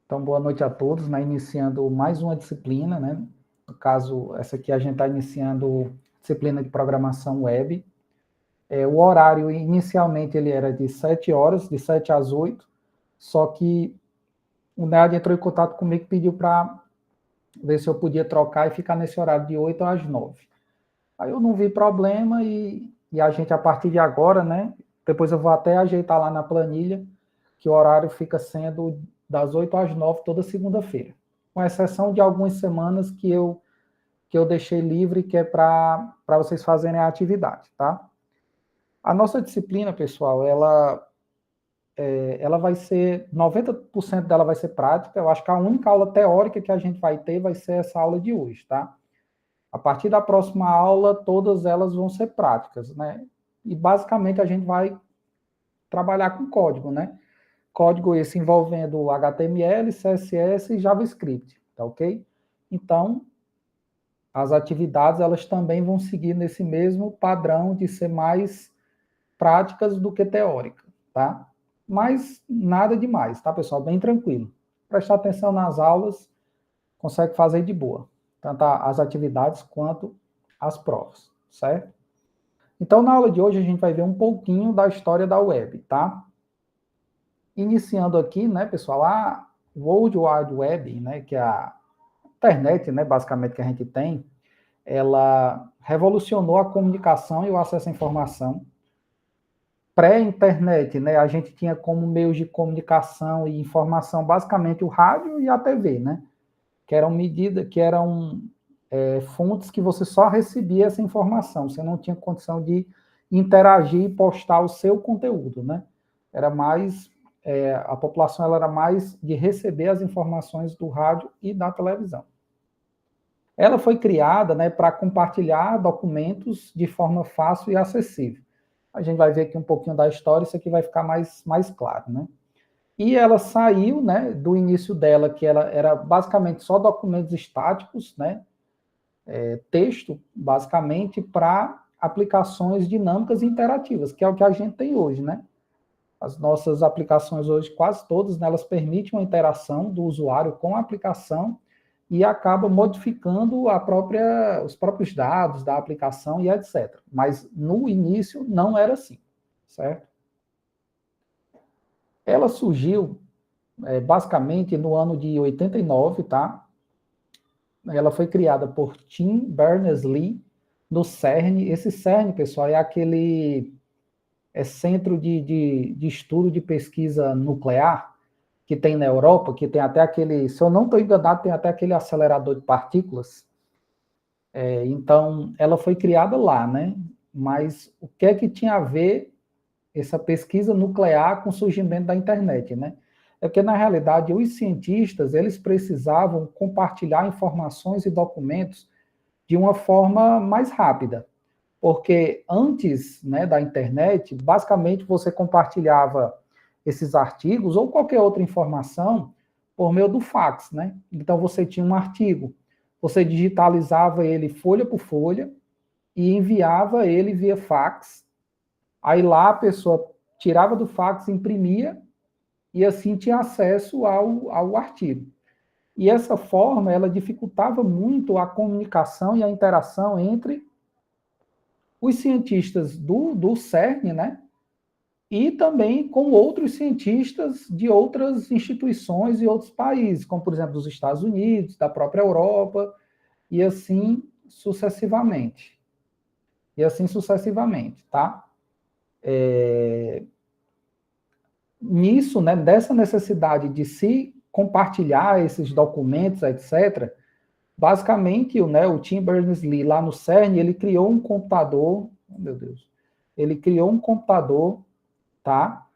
Então, boa noite a todos, né? Iniciando mais uma disciplina, né? No caso, essa aqui a gente está iniciando disciplina de programação web. O horário, inicialmente, ele era de 7 horas, de 7 às 8, só que o NEAD entrou em contato comigo e pediu para ver se eu podia trocar e ficar nesse horário de 8 às 9. Aí eu não vi problema e a gente, a partir de agora, né? Depois eu vou até ajeitar lá na planilha, que o horário fica sendo das 8 às 9 toda segunda-feira, com exceção de algumas semanas que eu deixei livre, que é para vocês fazerem a atividade, tá? A nossa disciplina, pessoal, ela vai ser, 90% dela vai ser prática. Eu acho que a única aula teórica que a gente vai ter vai ser essa aula de hoje, tá? A partir da próxima aula, todas elas vão ser práticas, né? E basicamente a gente vai trabalhar com código, né? Código esse envolvendo HTML, CSS e JavaScript, tá ok? Então, as atividades, elas também vão seguir nesse mesmo padrão de ser mais práticas do que teórica, tá? Mas nada demais, tá, pessoal? Bem tranquilo. Prestar atenção nas aulas, consegue fazer de boa. Tanto as atividades quanto as provas, certo? Então, na aula de hoje, a gente vai ver um pouquinho da história da web, tá? Iniciando aqui, né, pessoal, a World Wide Web, né, que é a internet, né, basicamente, que a gente tem, ela revolucionou a comunicação e o acesso à informação. Pré-internet, né, a gente tinha como meios de comunicação e informação basicamente o rádio e a TV, né, que eram fontes que você só recebia essa informação, você não tinha condição de interagir e postar o seu conteúdo, né? Era mais, a população ela era mais de receber as informações do rádio e da televisão. Ela foi criada, né, para compartilhar documentos de forma fácil e acessível. A gente vai ver aqui um pouquinho da história, isso aqui vai ficar mais claro, né? E ela saiu, né, do início dela, que ela era basicamente só documentos estáticos, né, texto, basicamente, para aplicações dinâmicas e interativas, que é o que a gente tem hoje, né? As nossas aplicações hoje, quase todas, né, elas permitem uma interação do usuário com a aplicação e acaba modificando os próprios dados da aplicação e etc. Mas no início não era assim, certo? Ela surgiu basicamente no ano de 89, tá? Ela foi criada por Tim Berners-Lee no CERN. Esse CERN, pessoal, é aquele centro de estudo de pesquisa nuclear que tem na Europa, que tem até aquele, se eu não estou enganado, tem até aquele acelerador de partículas. Então, ela foi criada lá, né? Mas o que é que tinha a ver essa pesquisa nuclear com o surgimento da internet, né? É porque, na realidade, os cientistas, eles precisavam compartilhar informações e documentos de uma forma mais rápida. Porque antes, né, da internet, basicamente você compartilhava esses artigos ou qualquer outra informação por meio do fax, né? Então você tinha um artigo, você digitalizava ele folha por folha e enviava ele via fax. Aí lá a pessoa tirava do fax, imprimia e assim tinha acesso ao artigo. E essa forma, ela dificultava muito a comunicação e a interação entre os cientistas do CERN, né? E também com outros cientistas de outras instituições e outros países, como, por exemplo, dos Estados Unidos, da própria Europa, e assim sucessivamente. E assim sucessivamente, tá? Nisso, né, dessa necessidade de se compartilhar esses documentos, etc., basicamente, né, o Tim Berners-Lee, lá no CERN, ele criou um computador, oh, meu Deus, ele criou um computador, tá?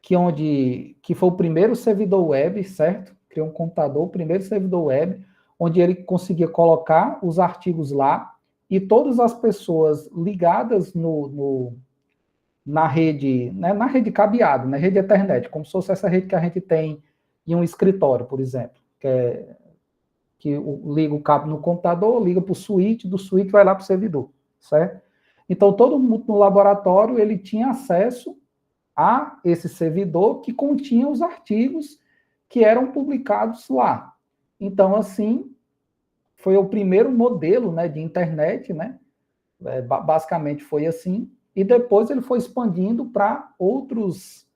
Que foi o primeiro servidor web, certo? Criou um computador, o primeiro servidor web, onde ele conseguia colocar os artigos lá e todas as pessoas ligadas na rede, né, na rede cabeada, na rede Ethernet, como se fosse essa rede que a gente tem em um escritório, por exemplo, que liga o cabo no computador, liga para o switch, do switch vai lá para o servidor, certo? Então, todo mundo no laboratório, ele tinha acesso a esse servidor que continha os artigos que eram publicados lá. Então, assim, foi o primeiro modelo, né, de internet, né? Basicamente foi assim, e depois ele foi expandindo para outras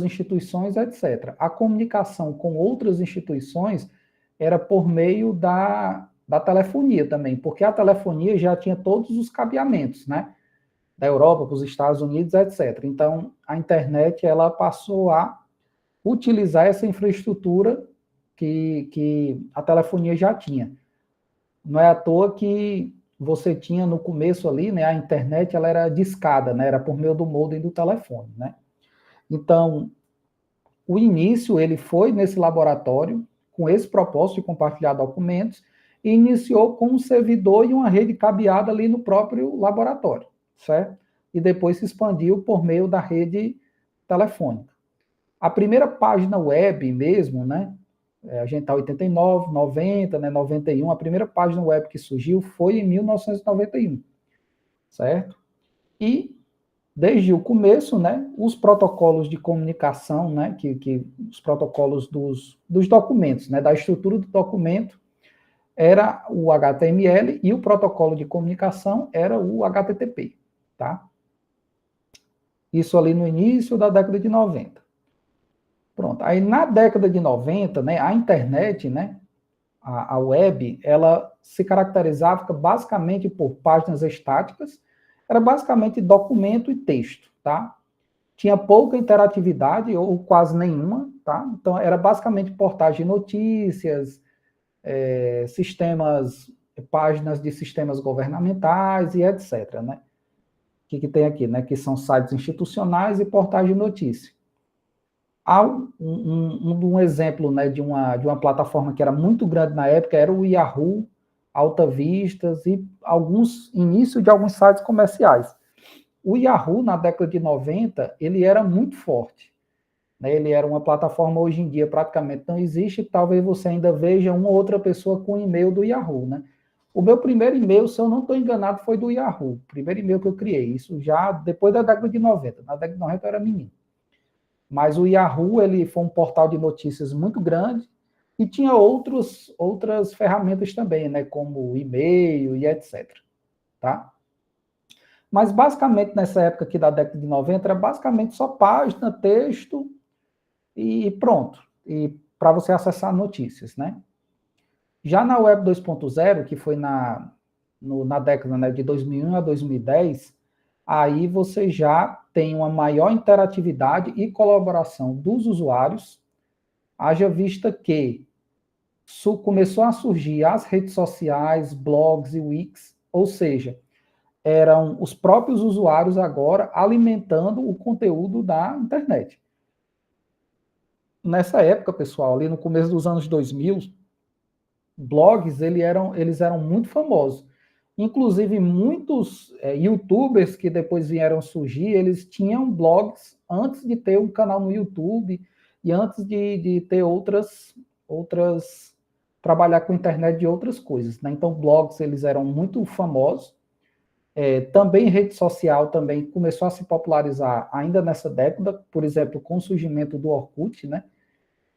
instituições, etc. A comunicação com outras instituições era por meio da telefonia também, porque a telefonia já tinha todos os cabeamentos, né? Da Europa para os Estados Unidos, etc. Então, a internet ela passou a utilizar essa infraestrutura que a telefonia já tinha. Não é à toa que você tinha no começo ali, né, a internet ela era discada, né, era por meio do modem do telefone, né? Então, o início ele foi nesse laboratório com esse propósito de compartilhar documentos e iniciou com um servidor e uma rede cabeada ali no próprio laboratório, certo? E depois se expandiu por meio da rede telefônica. A primeira página web mesmo, né? A gente está 89, 90, né, 91, a primeira página web que surgiu foi em 1991, certo? E desde o começo, né, os protocolos de comunicação, né, os protocolos dos documentos, né, da estrutura do documento, era o HTML e o protocolo de comunicação era o HTTP, tá? Isso ali no início da década de 90. Pronto. Aí na década de 90, né, a internet, né, a web, ela se caracterizava basicamente por páginas estáticas, era basicamente documento e texto, tá? Tinha pouca interatividade ou quase nenhuma, tá? Então era basicamente portais de notícias, páginas de sistemas governamentais e etc, né? O que tem aqui, né? Que são sites institucionais e portais de notícia. Há um exemplo, né, de uma plataforma que era muito grande na época, era o Yahoo, Alta Vistas e início de alguns sites comerciais. O Yahoo, na década de 90, ele era muito forte, né? Ele era uma plataforma, hoje em dia praticamente não existe, talvez você ainda veja uma ou outra pessoa com e-mail do Yahoo, né? O meu primeiro e-mail, se eu não estou enganado, foi do Yahoo, o primeiro e-mail que eu criei, isso já depois da década de 90, na década de 90 eu era menino. Mas o Yahoo, ele foi um portal de notícias muito grande e tinha outras ferramentas também, né, como e-mail e etc, tá? Mas basicamente nessa época aqui da década de 90 era basicamente só página, texto e pronto. E para você acessar notícias, né? Já na Web 2.0, que foi na década, né, de 2001 a 2010, aí você já tem uma maior interatividade e colaboração dos usuários, haja vista que começou a surgir as redes sociais, blogs e wikis, ou seja, eram os próprios usuários agora alimentando o conteúdo da internet. Nessa época, pessoal, ali no começo dos anos 2000, blogs eles eram muito famosos. Inclusive, muitos youtubers que depois vieram surgir, eles tinham blogs antes de ter um canal no YouTube e antes de ter trabalhar com internet de outras coisas, né? Então, blogs eles eram muito famosos. Também rede social também começou a se popularizar ainda nessa década, por exemplo, com o surgimento do Orkut, né?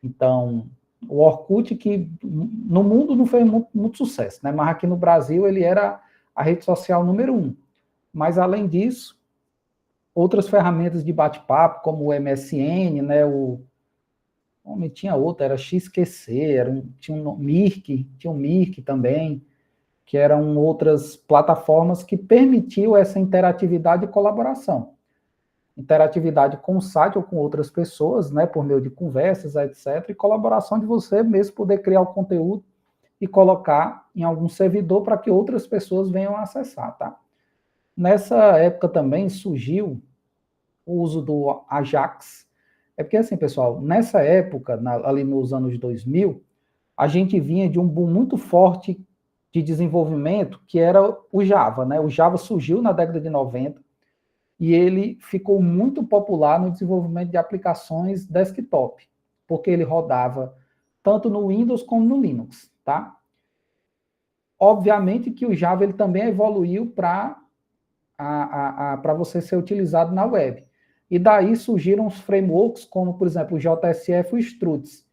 Então, o Orkut, que no mundo não fez muito sucesso, né? Mas aqui no Brasil ele era a rede social número 1. Mas, além disso, outras ferramentas de bate-papo, como o MSN, né? Tinha outra, era XQC, tinha um Mirk também, que eram outras plataformas que permitiam essa interatividade e colaboração. Interatividade com o site ou com outras pessoas, né, por meio de conversas, etc., e colaboração de você mesmo poder criar o conteúdo e colocar em algum servidor para que outras pessoas venham acessar, tá? Nessa época também surgiu o uso do Ajax. É porque assim, pessoal, nessa época, ali nos anos 2000, a gente vinha de um boom muito forte de desenvolvimento, que era o Java, né? O Java surgiu na década de 90, e ele ficou muito popular no desenvolvimento de aplicações desktop, porque ele rodava tanto no Windows como no Linux, tá? Obviamente que o Java ele também evoluiu para você ser utilizado na web. E daí surgiram os frameworks, como, por exemplo, o JSF e o Struts.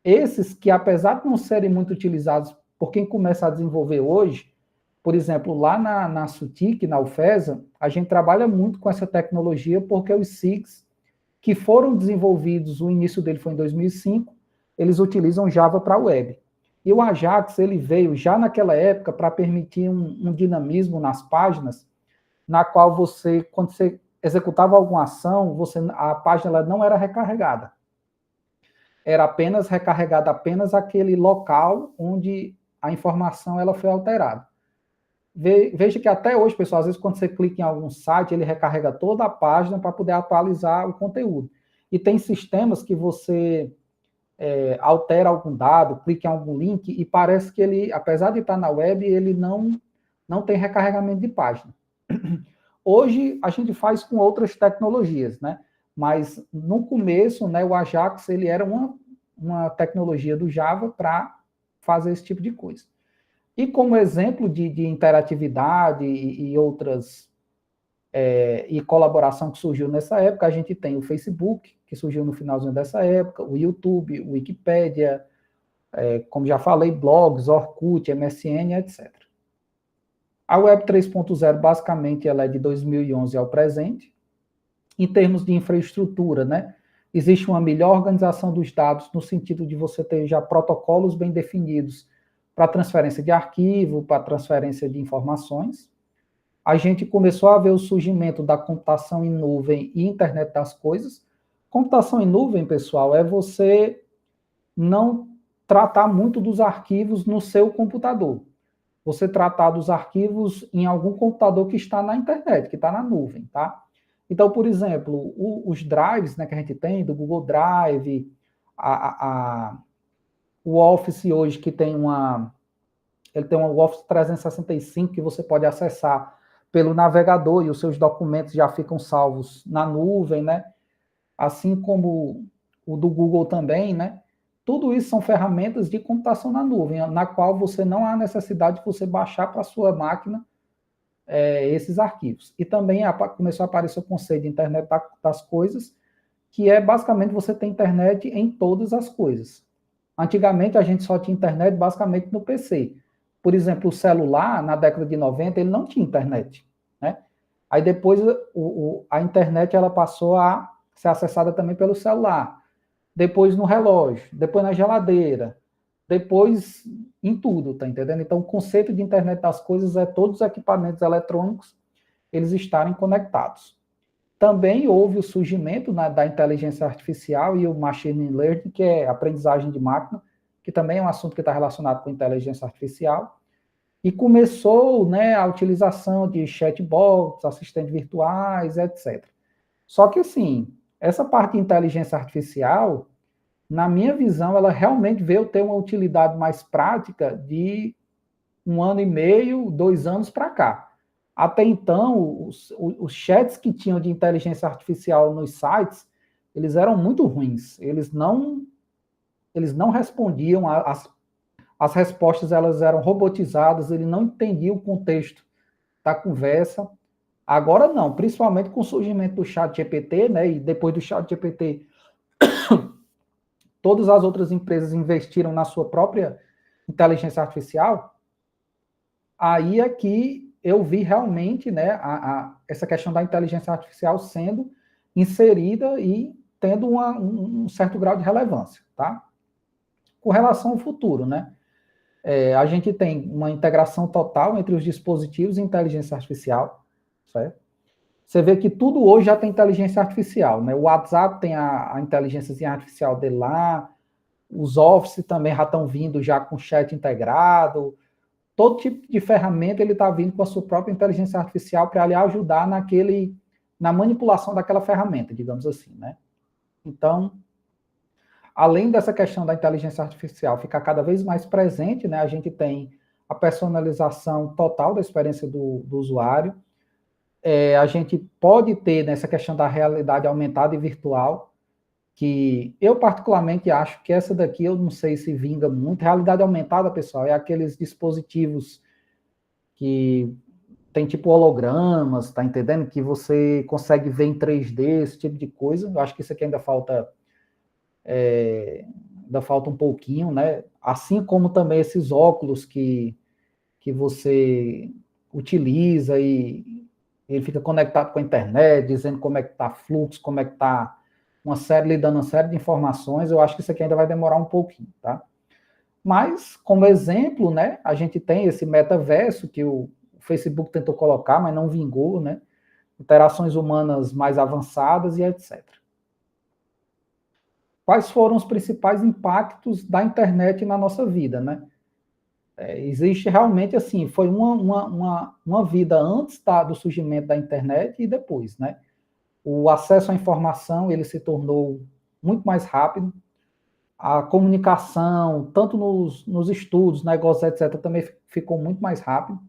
Esses que, apesar de não serem muito utilizados por quem começa a desenvolver hoje, por exemplo, lá na SUTIC, na UFESA, a gente trabalha muito com essa tecnologia, porque os SIGs que foram desenvolvidos, o início dele foi em 2005, eles utilizam Java para web. E o Ajax, ele veio já naquela época para permitir um dinamismo nas páginas, na qual você, quando você executava alguma ação, a página ela não era recarregada. Era apenas recarregada apenas aquele local onde a informação ela foi alterada. Veja que até hoje, pessoal, às vezes quando você clica em algum site, ele recarrega toda a página para poder atualizar o conteúdo. E tem sistemas que você altera algum dado, clica em algum link e parece que ele, apesar de estar na web, ele não tem recarregamento de página. Hoje a gente faz com outras tecnologias, né? Mas no começo, né, o Ajax ele era uma tecnologia do Java para fazer esse tipo de coisa. E como exemplo de interatividade e outras e colaboração que surgiu nessa época, a gente tem o Facebook, que surgiu no finalzinho dessa época, o YouTube, o Wikipédia, como já falei, blogs, Orkut, MSN, etc. A Web 3.0, basicamente, ela é de 2011 ao presente. Em termos de infraestrutura, né? Existe uma melhor organização dos dados, no sentido de você ter já protocolos bem definidos para transferência de arquivo, para transferência de informações. A gente começou a ver o surgimento da computação em nuvem e internet das coisas. Computação em nuvem, pessoal, é você não tratar muito dos arquivos no seu computador. Você tratar dos arquivos em algum computador que está na internet, que está na nuvem, tá? Então, por exemplo, os drives, né, que a gente tem, do Google Drive, o Office hoje que tem ele tem um Office 365 que você pode acessar pelo navegador e os seus documentos já ficam salvos na nuvem, né? Assim como o do Google também, né? Tudo isso são ferramentas de computação na nuvem, na qual você não há necessidade de você baixar para a sua máquina esses arquivos. E também começou a aparecer o conceito de internet das coisas, que é basicamente você ter internet em todas as coisas. Antigamente a gente só tinha internet basicamente no PC. Por exemplo, o celular, na década de 90, ele não tinha internet, né? Aí depois a internet ela passou a ser acessada também pelo celular, depois no relógio, depois na geladeira, depois em tudo, tá entendendo? Então o conceito de internet das coisas é todos os equipamentos eletrônicos eles estarem conectados. Também houve o surgimento da inteligência artificial e o machine learning, que é aprendizagem de máquina, que também é um assunto que está relacionado com inteligência artificial, e começou, né, a utilização de chatbots, assistentes virtuais, etc. Só que, assim, essa parte de inteligência artificial, na minha visão, ela realmente veio ter uma utilidade mais prática de 1 ano e meio, 2 anos para cá. Até então, os chats que tinham de inteligência artificial nos sites, eles eram muito ruins. Eles não respondiam, as respostas elas eram robotizadas, ele não entendia o contexto da conversa. Agora não, principalmente com o surgimento do chat GPT, né, e depois do chat GPT, todas as outras empresas investiram na sua própria inteligência artificial. Aí é que eu vi realmente, né, essa questão da inteligência artificial sendo inserida e tendo um certo grau de relevância, tá? Com relação ao futuro, né? A gente tem uma integração total entre os dispositivos e inteligência artificial, certo? Você vê que tudo hoje já tem inteligência artificial, né? O WhatsApp tem a inteligência artificial dele lá, os Office também já estão vindo já com chat integrado, todo tipo de ferramenta ele está vindo com a sua própria inteligência artificial para lhe ajudar na manipulação daquela ferramenta, digamos assim, né? Então, além dessa questão da inteligência artificial ficar cada vez mais presente, né, a gente tem a personalização total da experiência do usuário, a gente pode ter nessa questão da realidade aumentada e virtual, que eu particularmente acho que essa daqui eu não sei se vinga muito. Realidade aumentada, pessoal, é aqueles dispositivos que tem tipo hologramas, tá entendendo? Que você consegue ver em 3D, esse tipo de coisa. Eu acho que isso aqui ainda falta um pouquinho, né? Assim como também esses óculos que você utiliza e ele fica conectado com a internet, dizendo como é que está fluxo, como é que está lhe dando uma série de informações. Eu acho que isso aqui ainda vai demorar um pouquinho, tá? Mas, como exemplo, né, a gente tem esse metaverso que o Facebook tentou colocar, mas não vingou, né? Interações humanas mais avançadas e etc. Quais foram os principais impactos da internet na nossa vida, né? Existe realmente, assim, foi uma vida antes do surgimento da internet e depois, né? O acesso à informação, ele se tornou muito mais rápido, a comunicação, tanto nos estudos, negócios, etc., também ficou muito mais rápido.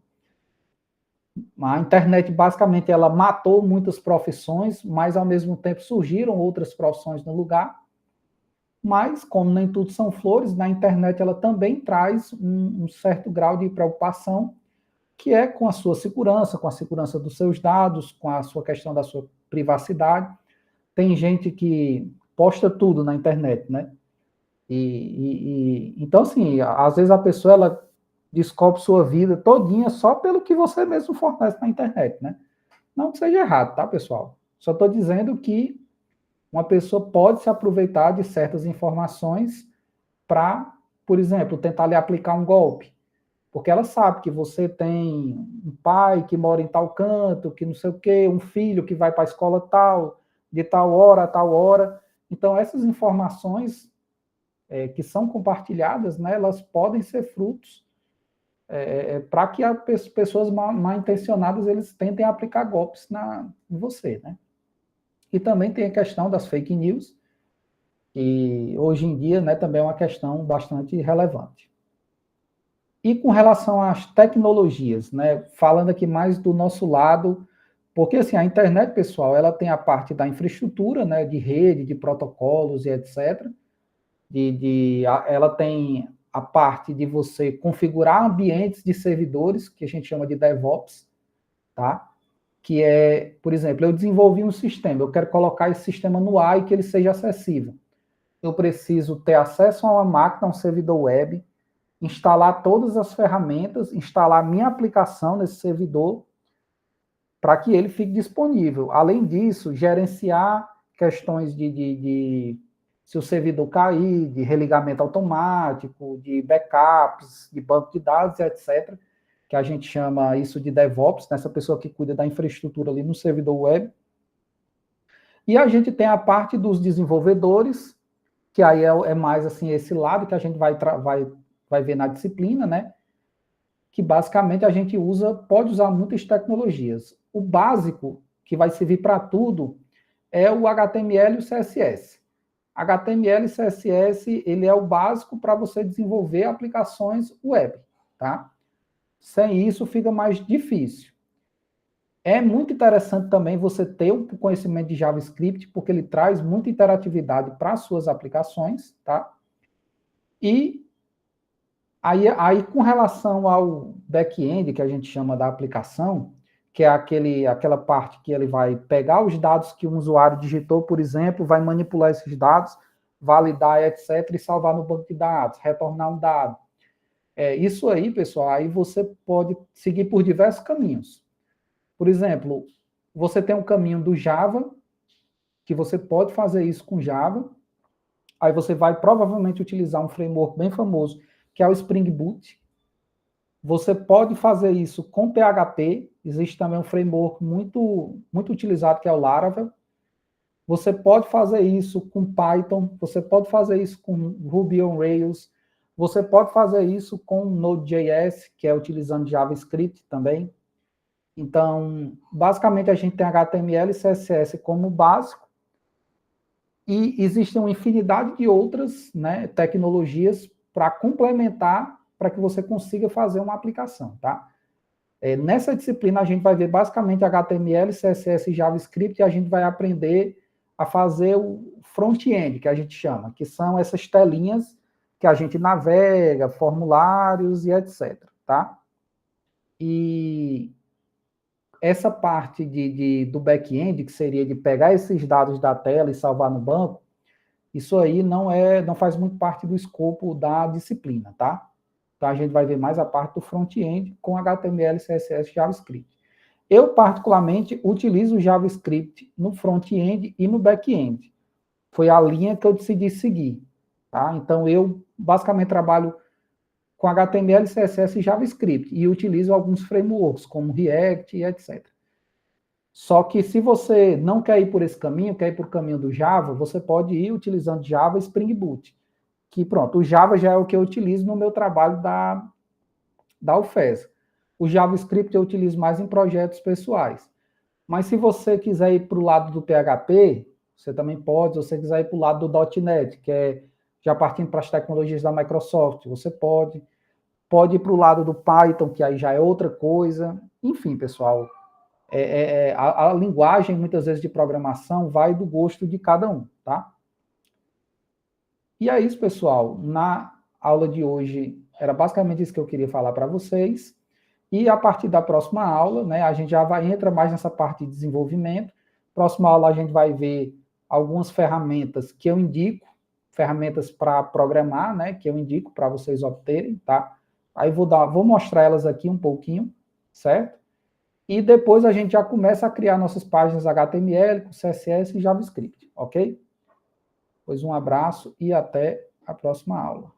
A internet, basicamente, ela matou muitas profissões, mas, ao mesmo tempo, surgiram outras profissões no lugar. Mas, como nem tudo são flores, na internet ela também traz um certo grau de preocupação, que é com a sua segurança, com a segurança dos seus dados, com a sua questão da sua privacidade. Tem gente que posta tudo na internet, né? Então, assim, às vezes a pessoa ela descobre sua vida todinha só pelo que você mesmo fornece na internet, né? Não que seja errado, tá, pessoal? Só estou dizendo que uma pessoa pode se aproveitar de certas informações para, por exemplo, tentar lhe aplicar um golpe. Porque ela sabe que você tem um pai que mora em tal canto, que não sei o quê, um filho que vai para a escola tal, de tal hora a tal hora. Então, essas informações que são compartilhadas, né, elas podem ser frutos para que as pessoas mal intencionadas eles tentem aplicar golpes em você, né? E também tem a questão das fake news, que hoje em dia, né, também é uma questão bastante relevante. E com relação às tecnologias, né, falando aqui mais do nosso lado, porque assim, a internet, pessoal, ela tem a parte da infraestrutura, né, de rede, de protocolos e etc. Ela tem a parte de você configurar ambientes de servidores, que a gente chama de DevOps, tá? Que é, por exemplo, eu desenvolvi um sistema, eu quero colocar esse sistema no ar e que ele seja acessível. Eu preciso ter acesso a uma máquina, a um servidor web, instalar todas as ferramentas, instalar minha aplicação nesse servidor para que ele fique disponível. Além disso, gerenciar questões de se o servidor cair, de religamento automático, de backups, de banco de dados, etc., que a gente chama isso de DevOps, nessa pessoa que cuida da infraestrutura ali no servidor web. E a gente tem a parte dos desenvolvedores, que aí é mais assim esse lado que a gente vai ver na disciplina, né? Que basicamente a gente pode usar muitas tecnologias. O básico, que vai servir para tudo, é o HTML e o CSS. HTML e CSS, ele é o básico para você desenvolver aplicações web, tá? Sem isso fica mais difícil. É muito interessante também você ter o conhecimento de JavaScript, porque ele traz muita interatividade para as suas aplicações, tá? E aí, com relação ao back-end, que a gente chama da aplicação, que é aquela parte que ele vai pegar os dados que um usuário digitou, por exemplo, vai manipular esses dados, validar, etc., e salvar no banco de dados, retornar um dado. Isso aí, pessoal, aí você pode seguir por diversos caminhos. Por exemplo, você tem um caminho do Java, que você pode fazer isso com Java, aí você vai provavelmente utilizar um framework bem famoso, que é o Spring Boot. Você pode fazer isso com PHP, existe também um framework muito, muito utilizado, que é o Laravel. Você pode fazer isso com Python, você pode fazer isso com Ruby on Rails, você pode fazer isso com Node.js, que é utilizando JavaScript também. Então, basicamente, a gente tem HTML e CSS como básico, e existe uma infinidade de outras, né, tecnologias para complementar, para que você consiga fazer uma aplicação, tá? Nessa disciplina, a gente vai ver basicamente HTML, CSS e JavaScript, e a gente vai aprender a fazer o front-end, que a gente chama, que são essas telinhas que a gente navega, formulários e etc, tá? E essa parte do back-end, que seria de pegar esses dados da tela e salvar no banco, isso aí não faz muito parte do escopo da disciplina, tá? Então, a gente vai ver mais a parte do front-end com HTML, CSS e JavaScript. Eu, particularmente, utilizo o JavaScript no front-end e no back-end. Foi a linha que eu decidi seguir, tá? Então, eu basicamente trabalho com HTML, CSS e JavaScript e utilizo alguns frameworks, como React e etc. Só que se você não quer ir por esse caminho, quer ir por o caminho do Java, você pode ir utilizando Java Spring Boot. Que pronto, o Java já é o que eu utilizo no meu trabalho da UFES. O JavaScript eu utilizo mais em projetos pessoais. Mas se você quiser ir para o lado do PHP, você também pode. Se você quiser ir para o lado do .NET, que é já partindo para as tecnologias da Microsoft, você pode. Pode ir para o lado do Python, que aí já é outra coisa. Enfim, pessoal, a linguagem, muitas vezes, de programação vai do gosto de cada um, tá? E é isso, pessoal. Na aula de hoje, era basicamente isso que eu queria falar para vocês. E a partir da próxima aula, né, a gente já entra mais nessa parte de desenvolvimento. Próxima aula, a gente vai ver algumas ferramentas que eu indico, ferramentas para programar, né, que eu indico para vocês obterem, tá? Aí vou mostrar elas aqui um pouquinho, certo? E depois a gente já começa a criar nossas páginas HTML, com CSS e JavaScript, ok? Pois um abraço e até a próxima aula.